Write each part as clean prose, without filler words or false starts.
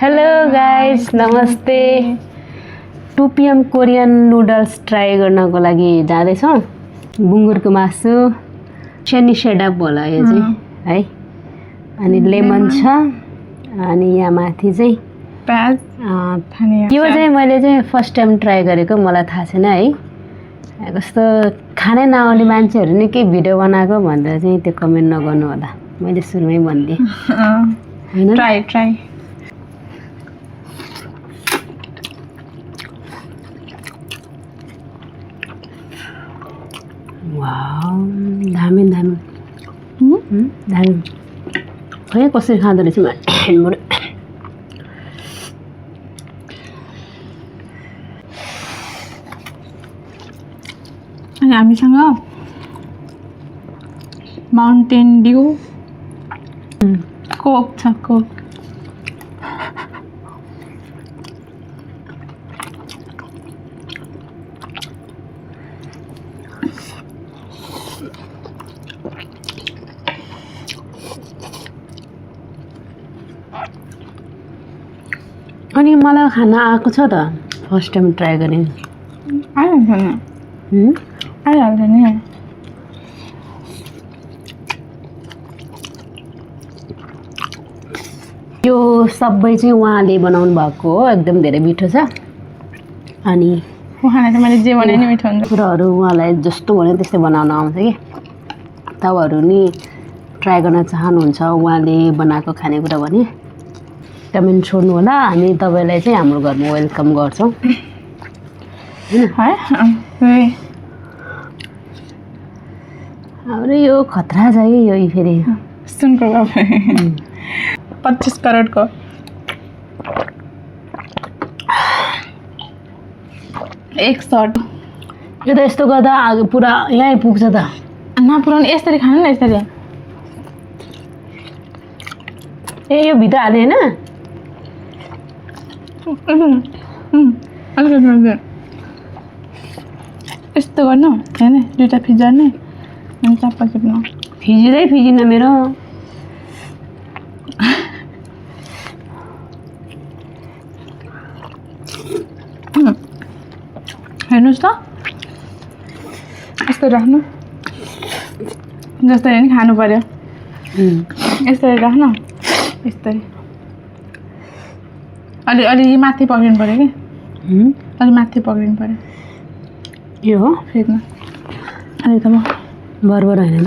Hello guys, नमस्ते। 2 PM Korean noodles try गर्नको लागि जाँदैछौँ। बुङ्गुरको मासु, चेनी सेडअप होला यो चाहिँ है। अनि लेमन छ, अनि यहाँ माथि चाहिँ प्याज यो चाहिँ मैले चाहिँ फर्स्ट टाइम ट्राई गरेको, मलाई थाहा छैन है। कस्तो खानै नआउने मान्छेहरू नि के भिडियो बनाएको भनेर चाहिँ त्यो कमेन्ट नगर्नु होला, मैले सुरुमै भनिदिएँ हैन। ट्राई वाउ, दामी दामी खै कसरी खाँदो रहेछ म। अनि हामीसँग माउन्टेन ड्यू कोक छ। कोक अनि मलाई खाना आएको छ त, फर्स्ट टाइम ट्राई गरेँ। आइहाल्छ नि। यो सबै चाहिँ उहाँले बनाउनु भएको हो, एकदम धेरै मिठो छ। अनि खाना चाहिँ मैले जे भने नि मिठो हुन्छ। कुराहरू उहाँलाई जस्तो भन्यो त्यस्तै बनाउन आउँछ कि। तपाईँहरू नि ट्राई गर्न चाहनुहुन्छ उहाँले बनाएको खानेकुरा भने कमेन्ट छोड्नु होला, हामी तपाईँलाई चाहिँ हाम्रो घरमा वेलकम गर्छौँ है। हाम्रो यो खतरा छ कि यो फेरि सुनको 25 करोडको एक शट। यो त यस्तो गर्दा पुरा यहीँ पुग्छ त। नपुऱ्याउने यसरी खानु न, यसरी। ए यो भित्र हाले होइन, यस्तो गर्नु होइन, दुईवटा फिजार्ने अनि चाप्पा चिप्नु। फिजिँदैन मेरो। हेर्नुहोस् त, यस्तो राख्नु, जस्तै नि खानु पर्यो। यस्तरी राख्नु, यस्तरी अलि माथि पक्रिनु पर्यो कि, अलि माथि पक्रिनु पर्यो। यो हो फेरि अलि त म बरबर होइन त।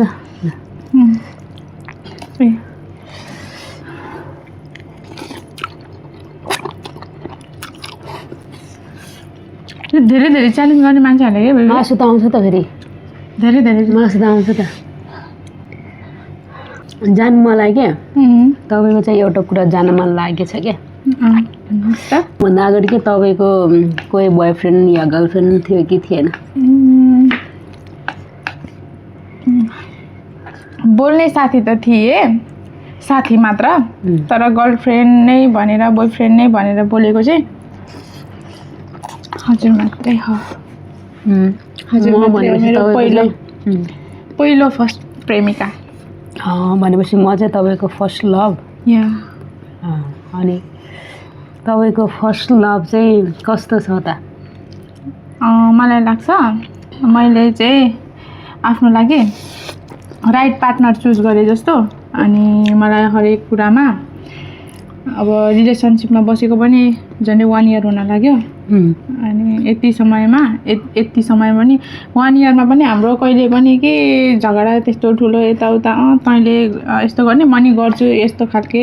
धेरै धेरै च्यालेन्ज गर्ने मान्छेहरूले के मासु त आउँछ त, फेरि धेरै मासु त आउँछ त। जानु मलाई क्या, तपाईँको चाहिँ एउटा कुरा जान मन लागेछ क्या। भन्दा अगाडि के तपाईँको कोही बोयफ्रेन्ड या गर्लफ्रेन्ड थियो कि थिएन? बोल्ने साथी त थिए, साथी मात्र। तर गर्लफ्रेन्ड नै भनेर, बोयफ्रेन्ड नै भनेर बोलेको चाहिँ हजुर मात्रै हो। हजुर मेरो पहिलो फर्स्ट प्रेमिका। भनेपछि म चाहिँ तपाईँको फर्स्ट लभ। अनि तपाईँको फर्स्ट लभ चाहिँ कस्तो छ त? मलाई लाग्छ मैले चाहिँ आफ्नो लागि राइट पार्टनर चुज गरेँ जस्तो। अनि मलाई हरेक कुरामा, अब रिलेसनसिपमा बसेको पनि झन्डै 1 इयर हुन लाग्यो। अनि यति समयमा पनि 1 इयरमा पनि हाम्रो कहिले पनि के झगडा त्यस्तो ठुलो यताउता तैँले यस्तो गर्ने म नि गर्छु यस्तो खालके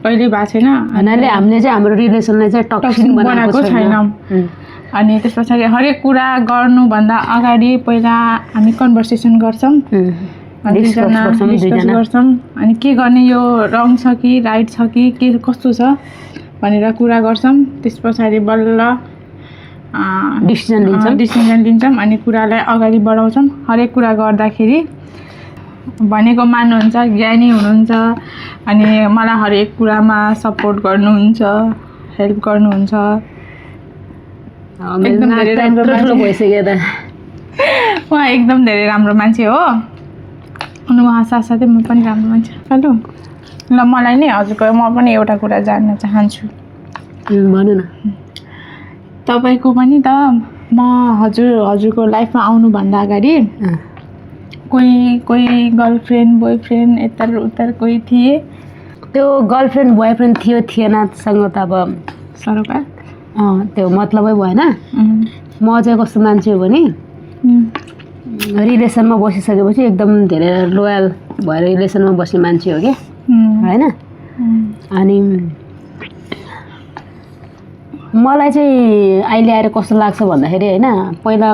कहिले भएको छैन। हामीले चाहिँ हाम्रो रिलेसनलाई चाहिँ टक्सिक बनाएको छैन। अनि त्यस पछाडि हरेक कुरा गर्नुभन्दा अगाडि पहिला हामी कन्भर्सेसन गर्छौँ, डिस्कस गर्छौँ। अनि के गर्ने, यो रङ छ कि राइट छ कि के कस्तो छ भनेर कुरा गर्छौँ। त्यस पछाडि बल्ल डिसिजन लिन्छौँ अनि कुरालाई अगाडि बढाउँछौँ। हरेक कुरा गर्दाखेरि भनेको मान्नुहुन्छ, ज्ञानी हुनुहुन्छ। अनि मलाई हरेक कुरामा सपोर्ट गर्नुहुन्छ, हेल्प गर्नुहुन्छ। एकदम धेरै राम्रो भइसक्यो त। उहाँ एकदम धेरै राम्रो मान्छे हो। अनि उहाँ साथसाथै म पनि राम्रो मान्छे। हेलो ल मलाई नि हजुरको म पनि एउटा कुरा जान्न चाहन्छु। भन न। तपाईँको पनि त म हजुरको लाइफमा आउनुभन्दा अगाडि कोही गर्लफ्रेन्ड बोयफ्रेन्ड यता उता कोही थिए? त्यो गर्लफ्रेन्ड बोयफ्रेन्ड थिएनसँग त अब सरोकार त्यो मतलबै भएन। म चाहिँ कस्तो मान्छे हो भने रिलेसनमा बसिसकेपछि एकदम धेरै लोयल भएर रिलेसनमा बस्ने मान्छे हो कि होइन। अनि मलाई चाहिँ अहिले आएर कस्तो लाग्छ भन्दाखेरि होइन, पहिला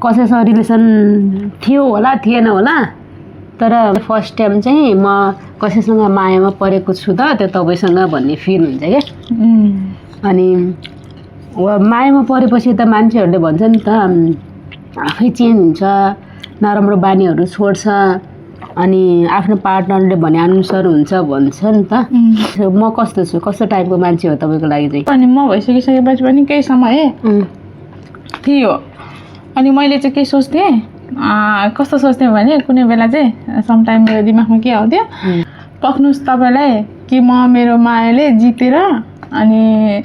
कसैसँग रिलेसन थियो होला थिएन होला, तर फर्स्ट टाइम चाहिँ म कसैसँग मायामा परेको छु त त्यो तपाईँसँग भन्ने फिल हुन्छ क्या। अनि मायामा परेपछि त मान्छेहरूले भन्छ नि त आफै चेन्ज हुन्छ, नराम्रो बानीहरू छोड्छ, अनि आफ्नो पार्टनरले भने अनुसार हुन्छ भन्छ नि त। म कस्तो छु, कस्तो टाइपको मान्छे हो तपाईँको लागि चाहिँ? अनि म भइसकिसकेपछि पनि केही समय थियो। अनि मैले चाहिँ के सोच्थेँ, कस्तो सोच्थेँ भने कुनै बेला चाहिँ समटाइम मेरो दिमागमा के आउँथ्यो, पक्नुहोस् तपाईँलाई कि म मेरो मायाले जितेर अनि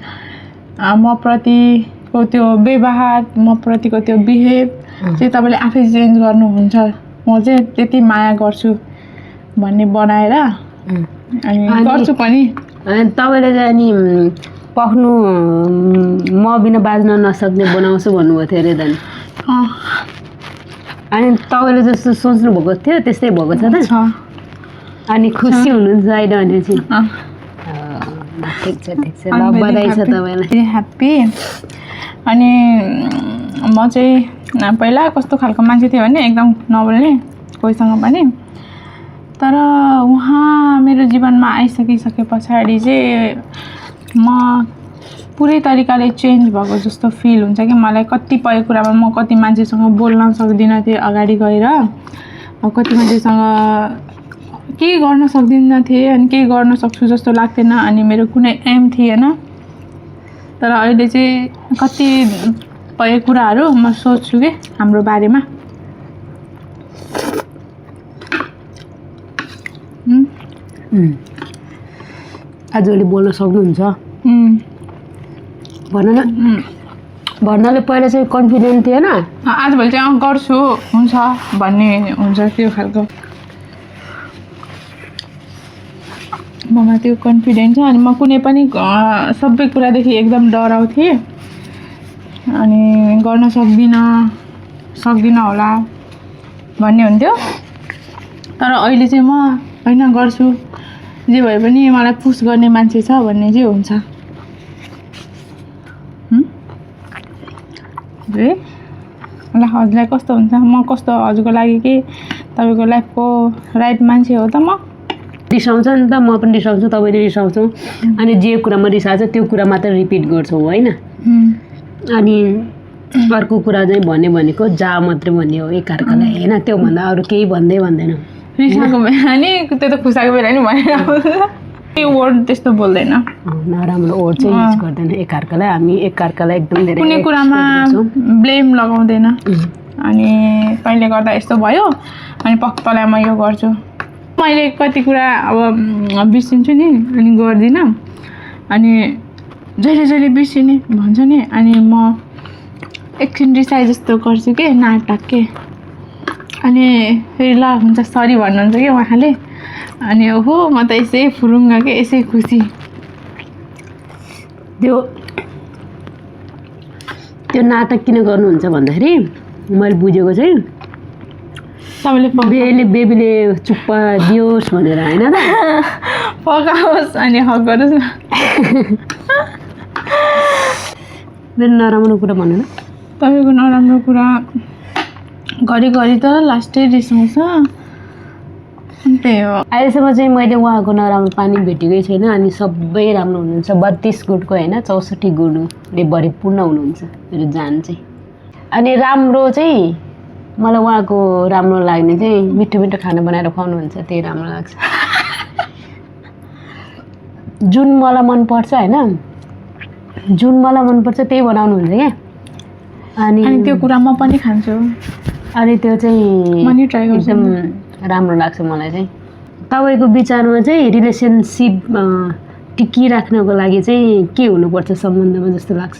म प्रतिको त्यो व्यवहार, म प्रतिको त्यो बिहेभ चाहिँ तपाईँले आफै चेन्ज गर्नुहुन्छ, म चाहिँ त्यति माया गर्छु भन्ने बनाएर अनि गर्छु पनि। अनि तपाईँले चाहिँ अनि पख्नु म बिना बाज्न नसक्ने बनाउँछु भन्नुभएको थियो अरे त नि। अनि तपाईँले जस्तो सोच्नु भएको थियो त्यस्तै भएको छ त? अनि खुसी हुनुहुन्छ अहिले भनेपछि? ठिक छ ठिक छ, ल बधाई छ तपाईँलाई। ह्याप्पी। अनि म चाहिँ पहिला कस्तो खालको मान्छे थियो भने एकदम नबोल्ने कोहीसँग पनि, तर उहाँ मेरो जीवनमा आइसकिसके पछाडि चाहिँ म पुरै तरिकाले चेन्ज भएको जस्तो फिल हुन्छ कि मलाई। कतिपय कुरामा म कति मान्छेसँग बोल्न सक्दिनँ थिएँ अगाडि गएर, कति मान्छेसँग केही गर्न सक्दिनँ थिएँ, अनि केही गर्न सक्छु जस्तो लाग्थेन, अनि मेरो कुनै एम थिएन। तर अहिले चाहिँ कतिपय कुराहरू म सोच्छु कि हाम्रो बारेमा। आजभोलि बोल्न सक्नुहुन्छ? भन न। भन्नाले पहिला चाहिँ कन्फिडेन्ट थिएन? आजभोलि चाहिँ गर्छु हुन्छ भन्ने हुन्छ, त्यो खालको ममा त्यो कन्फिडेन्ट छ। अनि म कुनै पनि सबै कुरादेखि एकदम डराउँथेँ, अनि गर्न सक्दिनँ होला भन्ने हुन्थ्यो। तर अहिले चाहिँ म होइन गर्छु, जे भए पनि मलाई पुस गर्ने मान्छे छ भन्ने चाहिँ हुन्छ। ल हजुरलाई कस्तो हुन्छ? म कस्तो हजुरको लागि कि तपाईँको लाइफको राइट मान्छे हो त? म रिसाउँछ नि त, म पनि रिसाउँछु, तपाईँले रिसाउँछौँ, अनि जे कुरामा रिसाएको छ त्यो कुरा मात्र रिपिट गर्छौँ होइन। अनि अर्को कुरा चाहिँ भनेको जा मात्रै भन्ने हो एकअर्कालाई होइन, त्योभन्दा अरू केही भन्दैन। रिसाएको बेला नि त्यो त खुसाएको बेला नि भनेर त्यो वर्ड त्यस्तो बोल्दैन, नराम्रो वर्ड चाहिँ युज गर्दैन एकअर्कालाई। हामी एकअर्कालाई एकदम धेरै कुनै कुरामा ब्लेम लगाउँदैन। अनि कहिले गर्दा यस्तो भयो अनि पक्कलाई म यो गर्छु, मैले कति कुरा अब बिर्सिन्छु नि अनि गर्दिनँ, अनि जहिले बिर्सिने भन्छ नि, अनि म एकछिन रिसाए जस्तो गर्छु कि नाटक के, अनि फेरि ल हुन्छ सरी भन्नुहुन्छ कि उहाँले, अनि ओहो म त यसै फुरुङ्गा के यसै खुसी। त्यो नाटक किन गर्नुहुन्छ भन्दाखेरि मैले बुझेको चाहिँ तपाईँले बेबीले चुप्प दियोस् भनेर होइन त, पकाओस् अनि हक गरोस् न। मेरो नराम्रो कुरा भनेर तपाईँको नराम्रो कुरा घरिघरि त लास्टै रिसाउँछ, त्यही हो। अहिलेसम्म चाहिँ मैले उहाँको नराम्रो पानी भेटेकै छैन, अनि सबै राम्रो हुनुहुन्छ। 32 गुणको होइन 64 गुणले भरिपूर्ण हुनुहुन्छ मेरो जान चाहिँ। अनि राम्रो चाहिँ मलाई उहाँको राम्रो लाग्ने चाहिँ मिठो खाना बनाएर खुवाउनुहुन्छ, त्यही राम्रो लाग्छ। जुन मलाई मनपर्छ होइन, जुन मलाई मनपर्छ त्यही बनाउनुहुन्छ क्या। अनि त्यो कुरा म पनि खान्छु, अनि त्यो चाहिँ म नि ट्राई गर्छु, एकदम राम्रो लाग्छ मलाई चाहिँ। तपाईँको विचारमा चाहिँ रिलेसनसिप टिकिराख्नको लागि चाहिँ के हुनुपर्छ सम्बन्धमा जस्तो लाग्छ?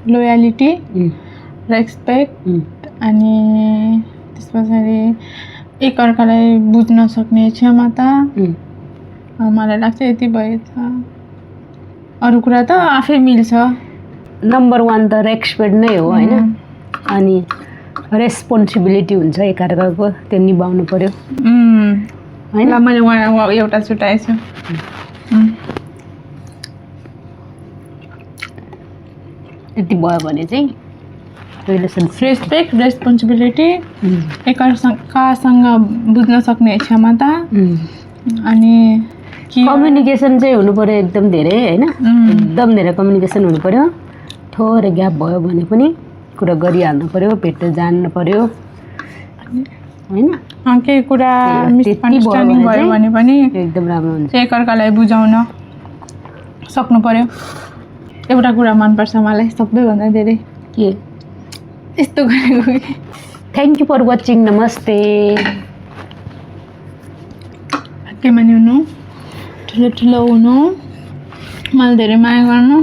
लोयालिटी, रेस्पेक्ट, अनि त्यस पछाडि एकअर्कालाई बुझ्न सक्ने क्षमता। मलाई लाग्छ यति भएछ, अरू कुरा त आफै मिल्छ। नम्बर 1 त रेस्पेक्ट नै हो होइन, अनि रेस्पोन्सिबिलिटी हुन्छ एकअर्काको, त्यो निभाउनु पर्यो होइन। ल मैले वहाँ एउटा छुट्याएछु। यति भयो भने चाहिँ रिलेसनसिप रेस्पेक्ट, रेस्पोन्सिबिलिटी, एकअर्कासँग बुझ्न सक्ने क्षमता, अनि कम्युनिकेसन चाहिँ हुनु पर्यो एकदम धेरै होइन, एकदम धेरै कम्युनिकेसन हुनु पर्यो। थोरै ग्याप भयो भने पनि कुरा गरिहाल्नु पर्यो, भेट्न जान्नु पर्यो होइन। केही कुरा मिसअन्डरस्ट्यान्डिङ भयो भने पनि एकदम राम्रो हुन्छ, एकअर्कालाई बुझाउन सक्नु पर्यो। एउटा कुरा मनपर्छ मलाई सबैभन्दा धेरै, के यस्तो गरेको। थ्याङ्क यू फर वाचिङ, नमस्ते। केमा नि हुनु, ठुलो ठुलो हुनु, मलाई धेरै माया गर्नु।